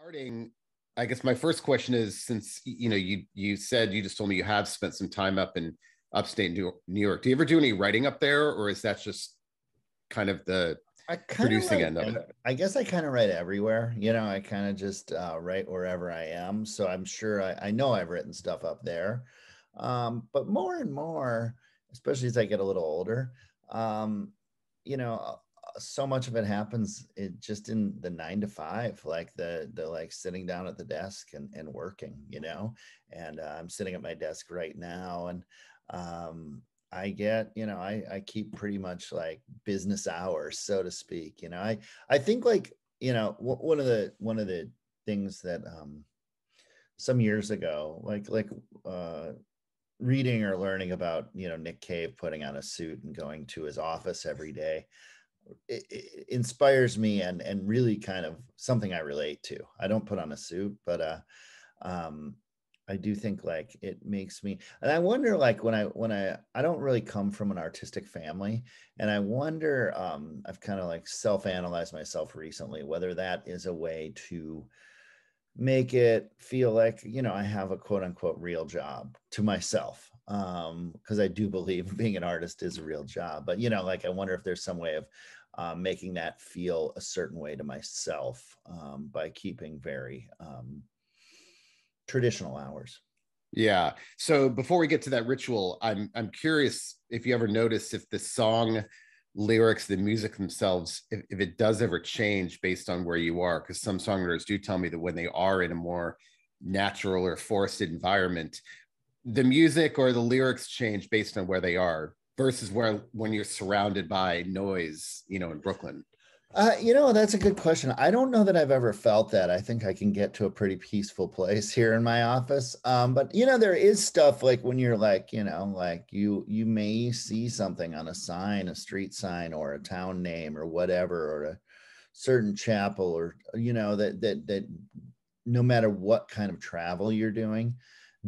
starting, I guess my first question is, since you said, you just told me you have spent some time up in upstate New York. Do you ever do any writing up there, or is that just kind of the I kind of producing write, end of it? I guess I kind of write everywhere. I kind of just write wherever I am. So I'm sure I know I've written stuff up there. But more and more, especially as I get a little older, um, so much of it happens just in the 9 to 5, like the like sitting down at the desk and working, and I'm sitting at my desk right now. And um, I get, I keep pretty much like business hours, so to speak. I think like, one of the things that some years ago, uh, reading or learning about, Nick Cave putting on a suit and going to his office every day, it inspires me and really kind of something I relate to. I don't put on a suit, but um, I do think like it makes me, and I wonder like when I don't really come from an artistic family, and I wonder, I've kind of like self-analyzed myself recently, whether that is a way to make it feel like, I have a quote unquote real job to myself. Because I do believe being an artist is a real job, but like I wonder if there's some way of making that feel a certain way to myself, by keeping very traditional hours. Yeah. So before we get to that ritual, I'm curious if you ever notice if the song lyrics, the music themselves, if it does ever change based on where you are, because some songwriters do tell me that when they are in a more natural or forested environment, the music or the lyrics change based on where they are versus where when you're surrounded by noise, in Brooklyn. That's a good question. I don't know that I've ever felt that. I think I can get to a pretty peaceful place here in my office. But there is stuff like when you're like, like you may see something on a sign, a street sign or a town name or whatever, or a certain chapel, or that no matter what kind of travel you're doing,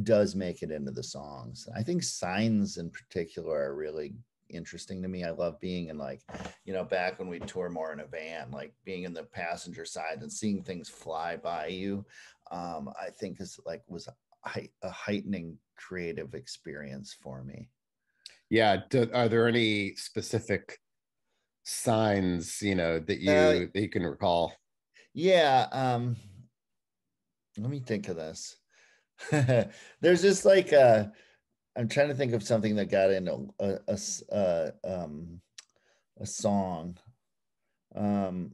does make it into the songs. I think signs in particular are really interesting to me. I love being in like, back when we tour more in a van, like being in the passenger side and seeing things fly by you. I think is like was a heightening creative experience for me. Yeah. Are there any specific signs, that Uh, you can recall? yeah. Let me think of this. There's just like I'm trying to think of something that got into a song. Um,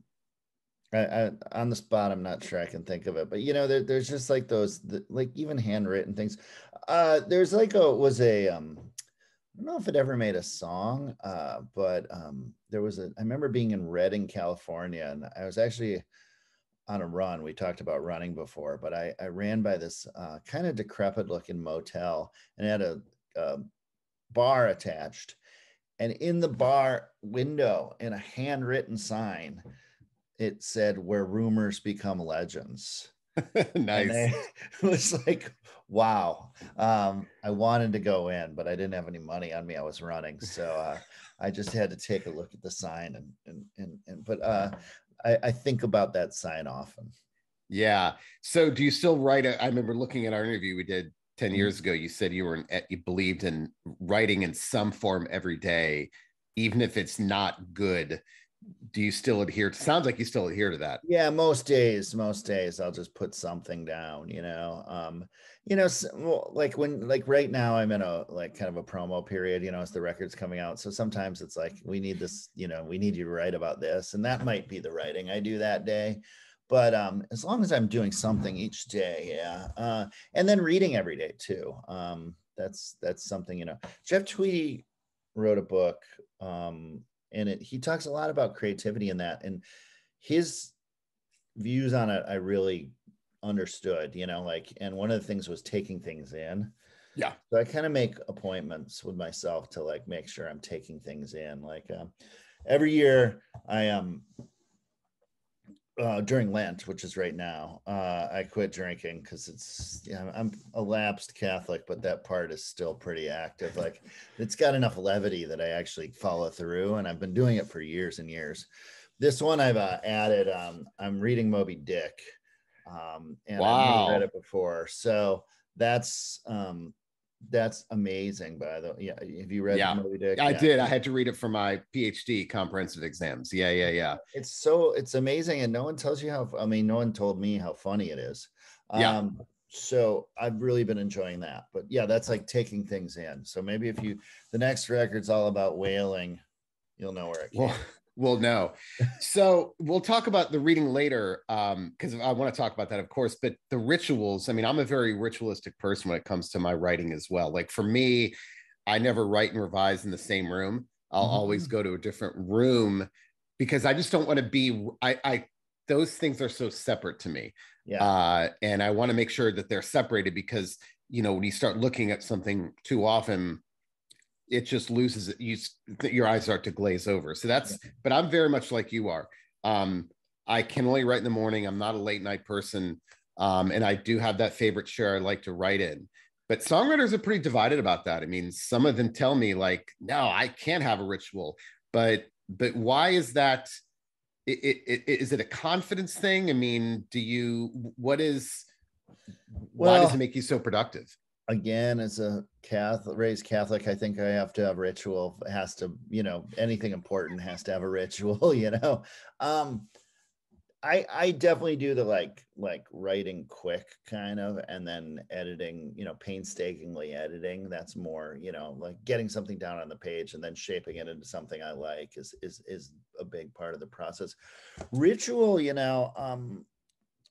on the spot, I'm not sure I can think of it, but there's just like those, like even handwritten things. There's like I don't know if it ever made a song, but there was I remember being in Redding, California, and I was actually on a run. We talked about running before, but I ran by this kind of decrepit looking motel, and it had a bar attached. And in the bar window, in a handwritten sign, it said, "Where rumors become legends." And Nice. it was like, wow. I wanted to go in, but I didn't have any money on me. I was running. So I just had to take a look at the sign, but I think about that sign often. Yeah. So do you still write? I remember looking at our interview we did 10 Mm. years ago. You said you believed in writing in some form every day, even if it's not good. Do you still adhere to, sounds like you still adhere to that? Yeah, most days I'll just put something down, well, like like right now I'm in a like kind of a promo period, as the record's coming out. So sometimes it's like, we need this, we need you to write about this. And that might be the writing I do that day. But as long as I'm doing something each day, yeah. And then reading every day too. That's something, Jeff Tweedy wrote a book, and he talks a lot about creativity in that. And his views on it I really understood, like, and one of the things was taking things in. Yeah. So I kind of make appointments with myself to like make sure I'm taking things in. Like every year I during Lent, which is right now, I quit drinking because I'm a lapsed Catholic, but that part is still pretty active. Like it's got enough levity that I actually follow through, and I've been doing it for years and years. This one I've added. I'm reading Moby Dick, And I've never read Wow. it before. So that's amazing. By the way, yeah, have you read Yeah, Moby Dick? I Yeah, did. I had to read it for my PhD comprehensive exams. Yeah, yeah, yeah. it's amazing, and no one tells you how. I mean, no one told me how funny it is. Yeah. So I've really been enjoying that. But yeah, that's like taking things in. So maybe if you the next record's all about whaling, you'll know where it Well, came. well, no. So we'll talk about the reading later, because I want to talk about that, of course. But the rituals, I mean, I'm a very ritualistic person when it comes to my writing as well. Like for me, I never write and revise in the same room. I'll always Mhm. go to a different room because I just don't want to be, those things are so separate to me. Yeah. And I want to make sure that they're separated because, when you start looking at something too often, it just loses it. Your eyes start to glaze over. So Yeah. but I'm very much like you are. I can only write in the morning. I'm not a late night person. And I do have that favorite share I like to write in. But songwriters are pretty divided about that. I mean, some of them tell me like, no, I can't have a ritual. But why is that? Is it a confidence thing? I mean, why does it Well, make you so productive? again, as a raised Catholic, I think I have to have ritual. It has to, anything important has to have a ritual, Um, I definitely do the like writing quick kind of, and then editing, painstakingly editing. That's more, like getting something down on the page and then shaping it into something I like is a big part of the process. Ritual,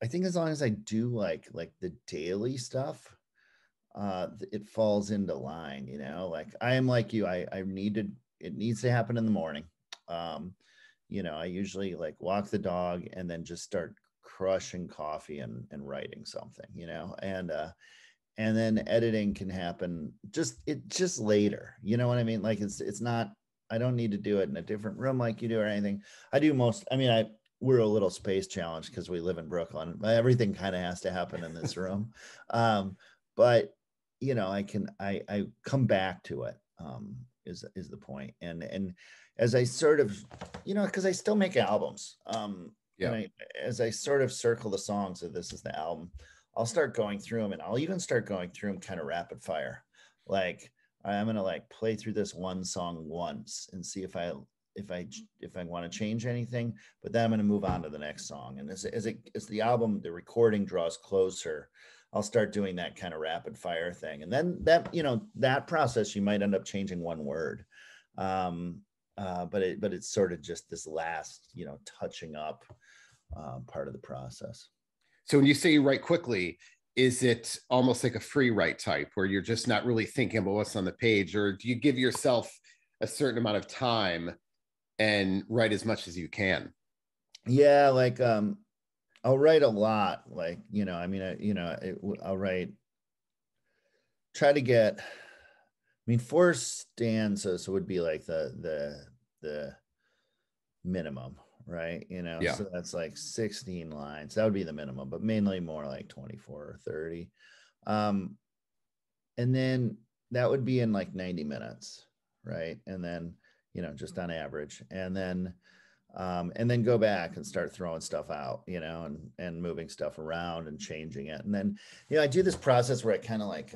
I think as long as I do like the daily stuff, it falls into line, like I am like you. It needs to happen in the morning. Um, I usually like walk the dog and then just start crushing coffee and writing something, and then editing can happen just later. You know what I mean? Like it's not, I don't need to do it in a different room like you do or anything. I do most, I mean, we're a little space challenged because we live in Brooklyn. Everything kind of has to happen in this room. But I come back to it, is the point. And as I sort of, because I still make albums. And Yeah. as I sort of circle the songs of this is the album, I'll start going through them, and I'll even start going through them kind of rapid fire. Like I'm gonna like play through this one song once and see if I want to change anything, but then I'm going to move on to the next song. And as the album, the recording draws closer, I'll start doing that kind of rapid fire thing. And then that process, you might end up changing one word. But it's sort of just this last, touching up part of the process. So when you say you write quickly, is it almost like a free write type where you're just not really thinking about what's on the page, or do you give yourself a certain amount of time and write as much as you can? Yeah, like I'll write a lot. Like I mean, I'll write. Try to get. I mean, four stanzas would be like the minimum, right? Yeah. So that's like 16 lines. That would be the minimum, but mainly more like 24 or 30. Um, and then that would be in like 90 minutes, right? And then, just on average. And then go back and start throwing stuff out, and moving stuff around and changing it. And then, I do this process where I kind of like,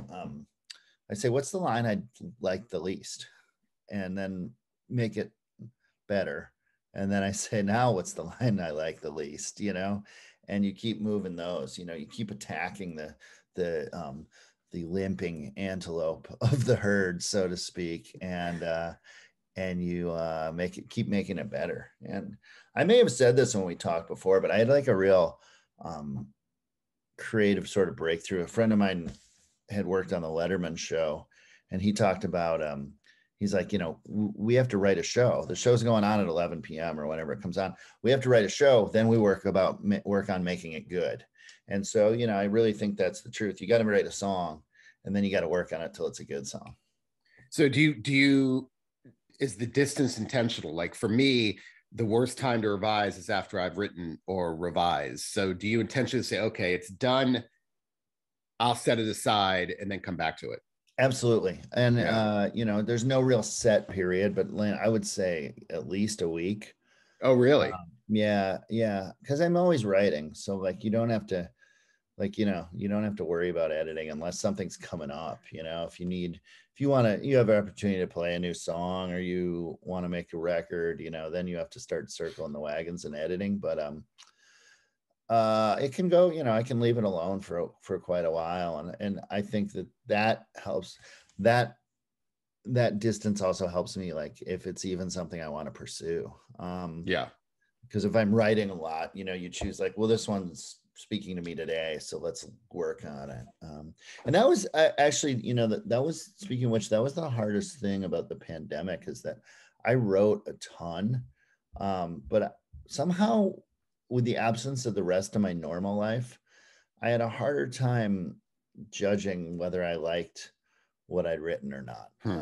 I say, what's the line I'd like the least? And then make it better. And then I say, now what's the line I like the least, and you keep moving those, you keep attacking the limping antelope of the herd, so to speak. And you keep making it better. And I may have said this when we talked before, but I had like a real creative sort of breakthrough. A friend of mine had worked on the Letterman show, and he talked about he's like, we have to write a show. The show's going on at 11 p.m. or whenever it comes on. We have to write a show, then we work on making it good. And so, I really think that's the truth. You got to write a song, and then you got to work on it till it's a good song. So do you is the distance intentional? Like for me, the worst time to revise is after I've written or revised. So do you intentionally say, okay, it's done, I'll set it aside and then come back to it? Absolutely. And, Yeah. there's no real set period, but I would say at least a week. Oh, really? Yeah. Yeah. Cause I'm always writing. So like, you don't have to, like, you know, you don't have to worry about editing unless something's coming up, you know, if you want to, you have an opportunity to play a new song, or you want to make a record, you know, then you have to start circling the wagons and editing. But it can go, you know, I can leave it alone for quite a while. And I think that helps. That that distance also helps me, like, if it's even something I want to pursue. Yeah. Because if I'm writing a lot, you know, you choose like, well, this one's speaking to me today, so let's work on it. And that was actually, you know, that was, speaking of which, that was the hardest thing about the pandemic, is that I wrote a ton, but somehow, with the absence of the rest of my normal life, I had a harder time judging whether I liked what I'd written or not. Hmm.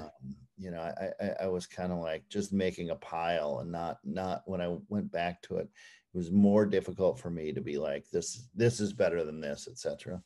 You know, I was kind of like just making a pile, and not when I went back to it, it was more difficult for me to be like, this is better than this, etc.